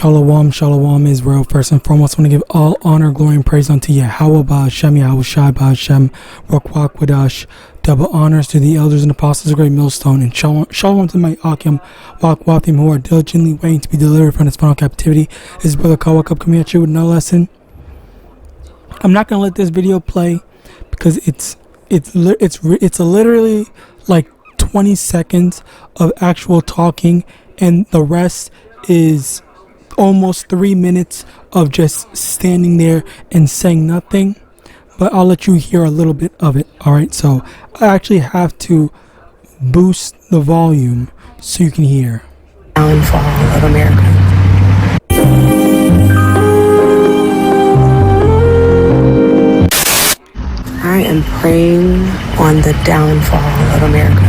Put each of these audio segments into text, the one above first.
Shalom, shalom, Israel. First and foremost, I want to give all honor, glory, and praise unto YAHAWAH, YAHAWASHI, Ruach, double honors to the elders and apostles of Great Millstone, and shalom to my Akim, who are diligently waiting to be delivered from this final captivity. This is Brother Kawakub coming at you with another lesson. I'm not going to let this video play because it's literally like 20 seconds of actual talking, and the rest is almost 3 minutes of just standing there and saying nothing. But I'll let you hear a little bit of it. Alright, so I actually have to boost the volume so you can hear. Downfall of America. I am praying on the downfall of America.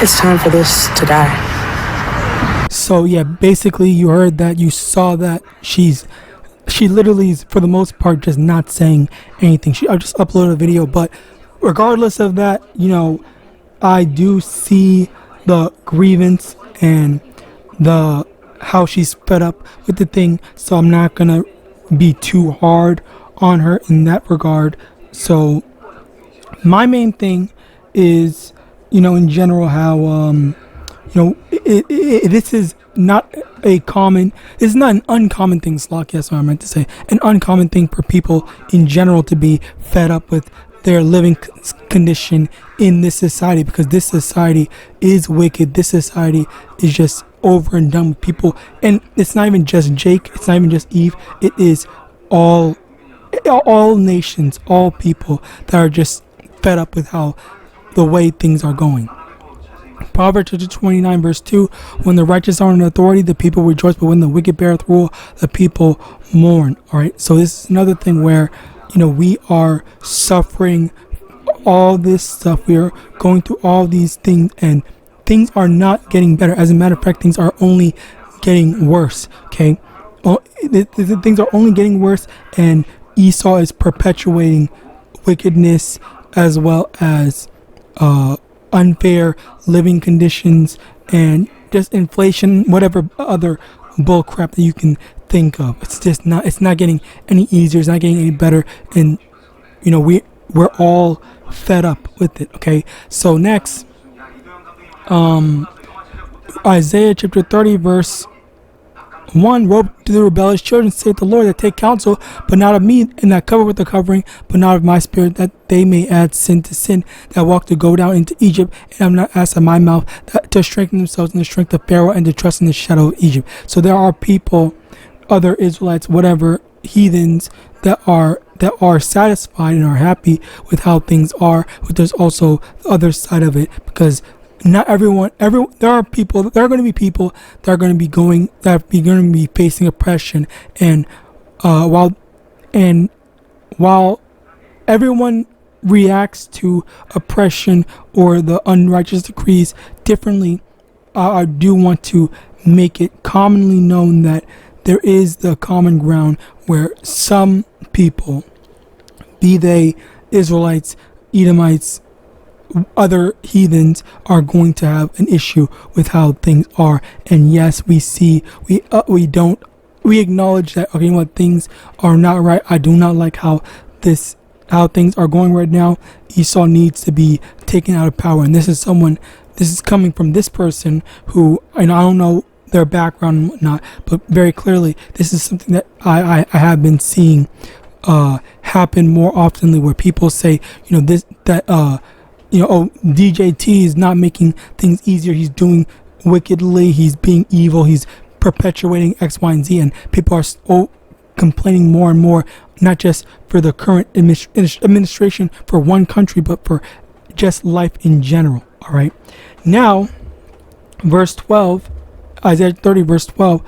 It's time for this to die. So yeah, basically you heard that, you saw that she literally is, for the most part, just not saying anything. I just uploaded a video, but regardless of that, you know, I do see the grievance and how she's fed up with the thing, so I'm not gonna be too hard on her in that regard. So my main thing is, you know, in general, how you know, this is not an uncommon thing, Slock, yes, what I meant to say, an uncommon thing for people in general to be fed up with their living condition in this society, because this society is wicked. This society is just over and done with people, and it's not even just Jake, it's not even just Eve, it is all nations, all people that are just fed up with how the way things are going. Proverbs 29 verse 2, when the righteous are in authority, the people rejoice, but when the wicked beareth rule, the people mourn. Alright, so this is another thing where, you know, we are suffering all this stuff, we are going through all these things, and things are not getting better. As a matter of fact, things are only getting worse. Okay, things are only getting worse, and Esau is perpetuating wickedness as well as unfair living conditions and just inflation, whatever other bull crap that you can think of. It's not getting any easier, it's not getting any better, and you know, we're all fed up with it. Okay, so next, Isaiah chapter 30 verse 1, woe to the rebellious children, saith the Lord, that take counsel, but not of me, and that cover with the covering, but not of my spirit, that they may add sin to sin, that walk to go down into Egypt, and I'm not asked of my mouth, that to strengthen themselves in the strength of Pharaoh, and to trust in the shadow of Egypt. So there are people, other Israelites, whatever, heathens, that are satisfied and are happy with how things are, but there's also the other side of it, because not everyone, there are going to be people that are going to be facing oppression, and while everyone reacts to oppression or the unrighteous decrees differently, I do want to make it commonly known that there is the common ground where some people, be they Israelites, Edomites, other heathens, are going to have an issue with how things are. And yes, we acknowledge that, okay, what, things are not right. I do not like how things are going right now. Esau needs to be taken out of power, and this is coming from this person who, and I don't know their background and whatnot, but very clearly this is something that I have been seeing happen more oftenly, where people say, you know, oh, DJT is not making things easier, he's doing wickedly, he's being evil, he's perpetuating X, Y, and Z, and people are complaining more and more, not just for the current administration for one country, but for just life in general. All right, now verse 12, Isaiah 30 verse 12,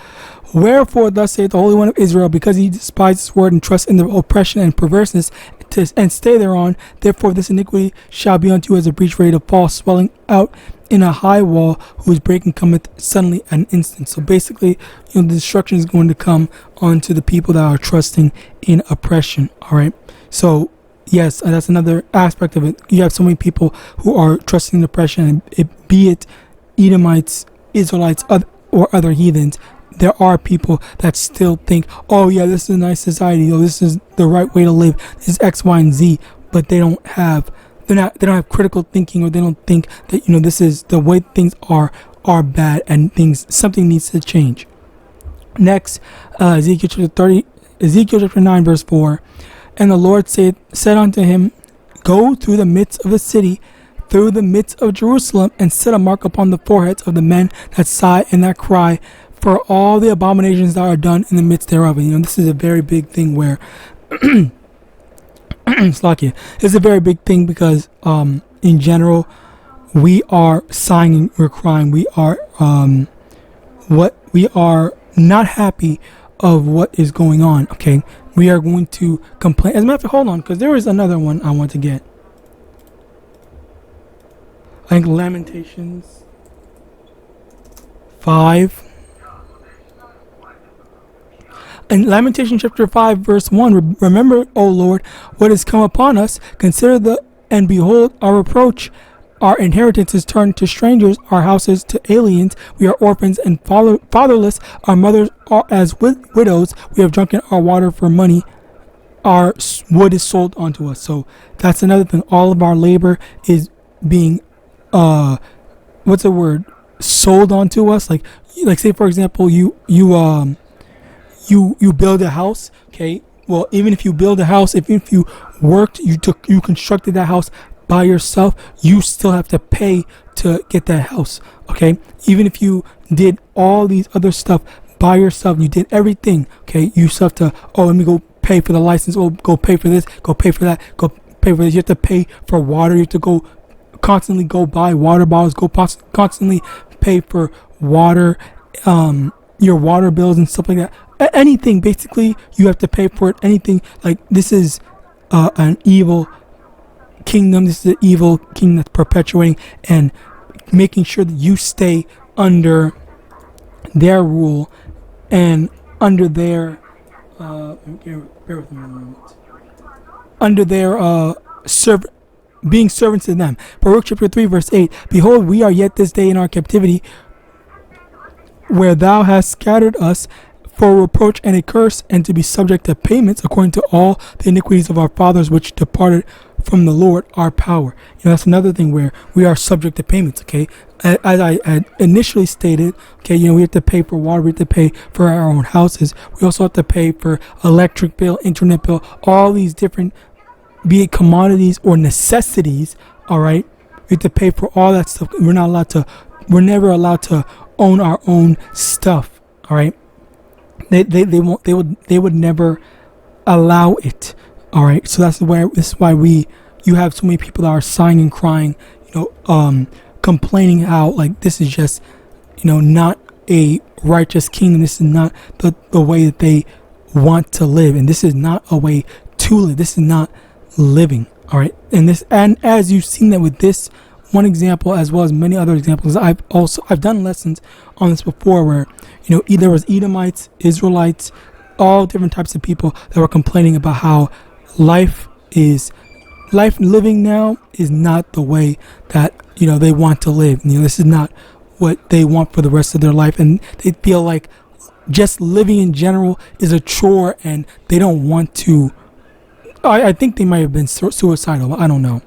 wherefore thus saith the Holy One of Israel, because he despises his word and trusts in the oppression and perverseness and stay thereon. Therefore this iniquity shall be unto you as a breach ready to fall, swelling out in a high wall, whose breaking cometh suddenly at an instant. So basically, the destruction is going to come onto the people that are trusting in oppression. All right. So yes, that's another aspect of it. You have so many people who are trusting in oppression, and be it Edomites, Israelites, or other heathens. There are people that still think, oh yeah, this is a nice society. Oh, this is the right way to live. This is X, Y, and Z. But they don't have have critical thinking, or they don't think that this is the way things are bad, and something needs to change. Next, Ezekiel chapter 9 verse 4. And the Lord said unto him, go through the midst of the city, through the midst of Jerusalem, and set a mark upon the foreheads of the men that sigh and that cry, for all the abominations that are done in the midst thereof. And this is a very big thing where Slakia. It's a very big thing because in general we are sighing, we're crying, we are not happy of what is going on. Okay, we are going to complain. As a matter of fact, hold on, because there is another one I want to get. I think Lamentations 5. In Lamentation chapter 5 verse 1, remember, O Lord, what has come upon us. Consider and behold our reproach. Our inheritance is turned to strangers, our houses to aliens. We are orphans and fatherless. Our mothers are as widows. We have drunken our water for money. Our wood is sold unto us. So that's another thing. All of our labor is being, sold onto us. Like say for example, you build a house. Okay, well, even if you build a house, if you worked, you constructed that house by yourself, you still have to pay to get that house. Okay, even if you did all these other stuff by yourself, you did everything. Okay, you still have to, let me go pay for the license, go pay for this, go pay for that, go pay for this. You have to pay for water. You have to constantly go buy water bottles, constantly pay for water, your water bills and stuff like that. Anything, basically, you have to pay for it. Anything. Like, this is an evil kingdom. This is an evil kingdom that's perpetuating and making sure that you stay under their rule and under their bear with me a moment. Under their being servants to them. Baruch chapter 3 verse 8. Behold, we are yet this day in our captivity, where thou hast scattered us for reproach and a curse, and to be subject to payments according to all the iniquities of our fathers, which departed from the Lord our power. That's another thing where we are subject to payments. Okay, as I had initially stated, okay, we have to pay for water, we have to pay for our own houses, we also have to pay for electric bill, internet bill, all these different, be it commodities or necessities. All right, we have to pay for all that stuff. We're never allowed to own our own stuff. All right, they would never allow it. All right, so this is why you have so many people that are sighing and crying, complaining how, like, this is just not a righteous kingdom. This is not the way that they want to live, and this is not a way to live. This is not living. All right, and as you've seen that with this one example, as well as many other examples, I've done lessons on this before, where there was Edomites, Israelites, all different types of people that were complaining about how life living now is not the way that they want to live. This is not what they want for the rest of their life, and they feel like just living in general is a chore, and they don't want to. I think they might have been suicidal. I don't know,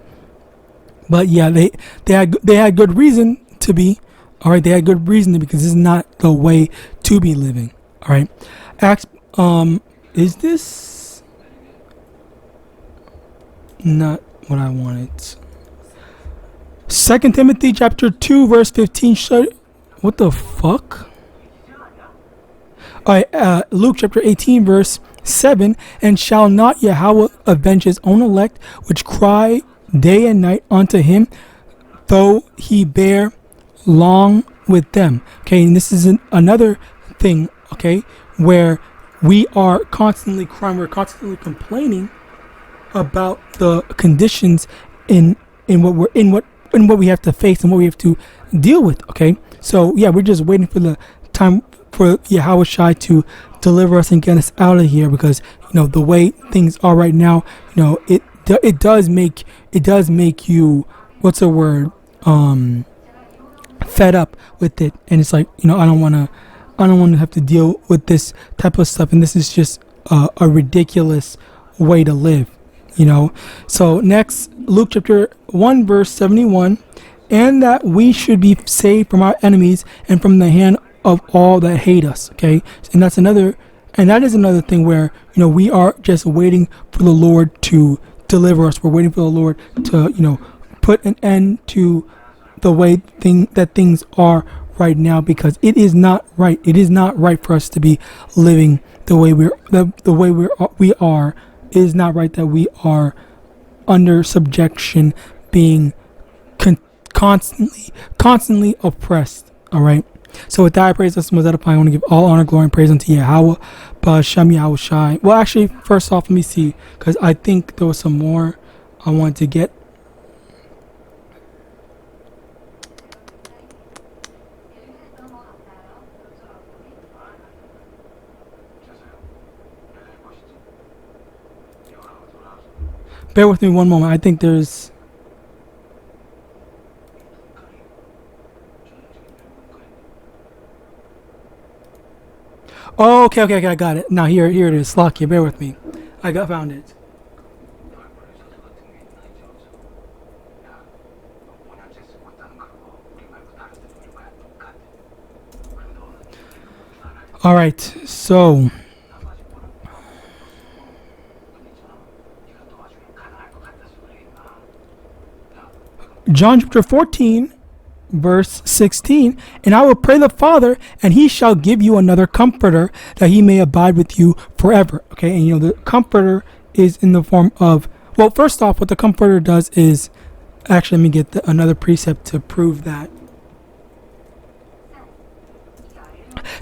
but yeah, they had good reason to be. All right, they had good reason to, because this is not the way to be living. All right, Acts. Is this not what I wanted? 2 Timothy chapter 2 verse 15. What the fuck? Alright, Luke chapter 18 verse 7. And shall not Yahawah avenge his own elect, which cry day and night unto him, though he bear long with them? Okay, and this is another thing, okay, where we are constantly crying, we're constantly complaining about the conditions in what we have to face and what we have to deal with. Okay, so yeah, we're just waiting for the time for Yahawashi to deliver us and get us out of here, because the way things are right now, it does make you, what's the word, fed up with it, and it's like, I don't want to have to deal with this type of stuff, and this is just a ridiculous way to live. So next, Luke chapter 1 verse 71, and that we should be saved from our enemies and from the hand of all that hate us. Okay, and that is another thing where we are just waiting for the Lord to deliver us. We're waiting for the Lord to put an end to the way that things are right now, because it is not right. It is not right for us to be living the way we are. It is not right that we are under subjection, being constantly oppressed. All right. So with that, I praise us most edifying. I want to give all honor, glory, and praise unto Yahawah, Ba'ashem Yahawashi. Well, actually, first off, let me see, because I think there was some more I wanted to get. Bear with me one moment. I think there's... Oh, okay, I got it. Now here it is. Slakia, bear with me. Found it. All right, so John chapter 14 verse 16, and I will pray the Father, and he shall give you another comforter, that he may abide with you forever. Okay, and the comforter is in the form of, well, first off, what the comforter does is, actually, let me get another precept to prove that.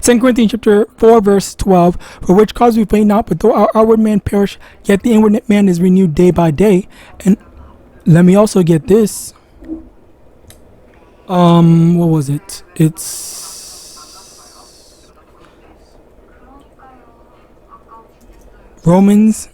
2 Corinthians chapter 4 verse 12, for which cause we faint not, but though our outward man perish, yet the inward man is renewed day by day. And let me also get this. What was it? It's Romans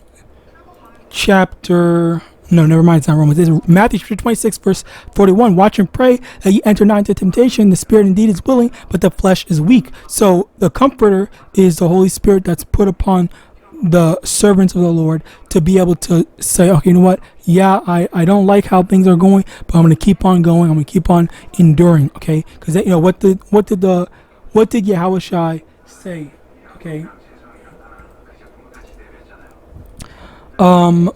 chapter... No, never mind, it's not Romans. It's Matthew chapter 26 verse 41. Watch and pray that ye enter not into temptation. The spirit indeed is willing, but the flesh is weak. So the comforter is the Holy Spirit that's put upon the servants of the Lord to be able to say, okay, you know what? Yeah, I don't like how things are going, but I'm going to keep on going. I'm going to keep on enduring. Okay, because what did Yahawashi say? Okay.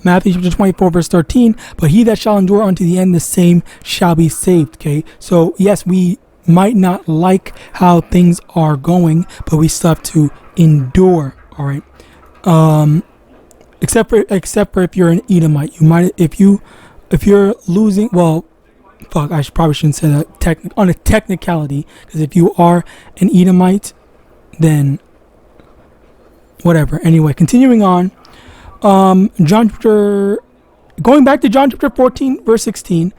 Matthew chapter 24 verse 13, but he that shall endure unto the end, the same shall be saved. Okay, so yes, we might not like how things are going, but we still have to endure. All right. Except for if you're an Edomite, you might, if you're losing, well, fuck, I probably shouldn't say that on a technicality, because if you are an Edomite, then whatever. Anyway, continuing on. Going back to John chapter 14 verse 16,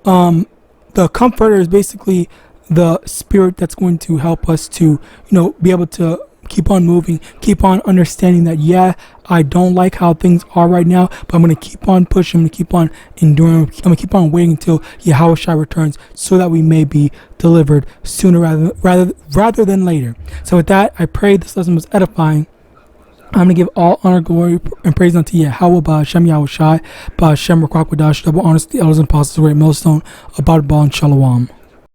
the comforter is basically the spirit that's going to help us to be able to keep on moving, keep on understanding that, yeah, I don't like how things are right now, but I'm going to keep on pushing, I'm going to keep on enduring, I'm going to keep on waiting until Yahawashi returns, so that we may be delivered sooner rather than later. So with that, I pray this lesson was edifying. I'm going to give all honor, glory, and praise unto Yahawah, Ba'ashem Yahawashi, Ba'ashem Rakwakwadash, double honors to the elders and apostles, great millstone, about ball and shalom.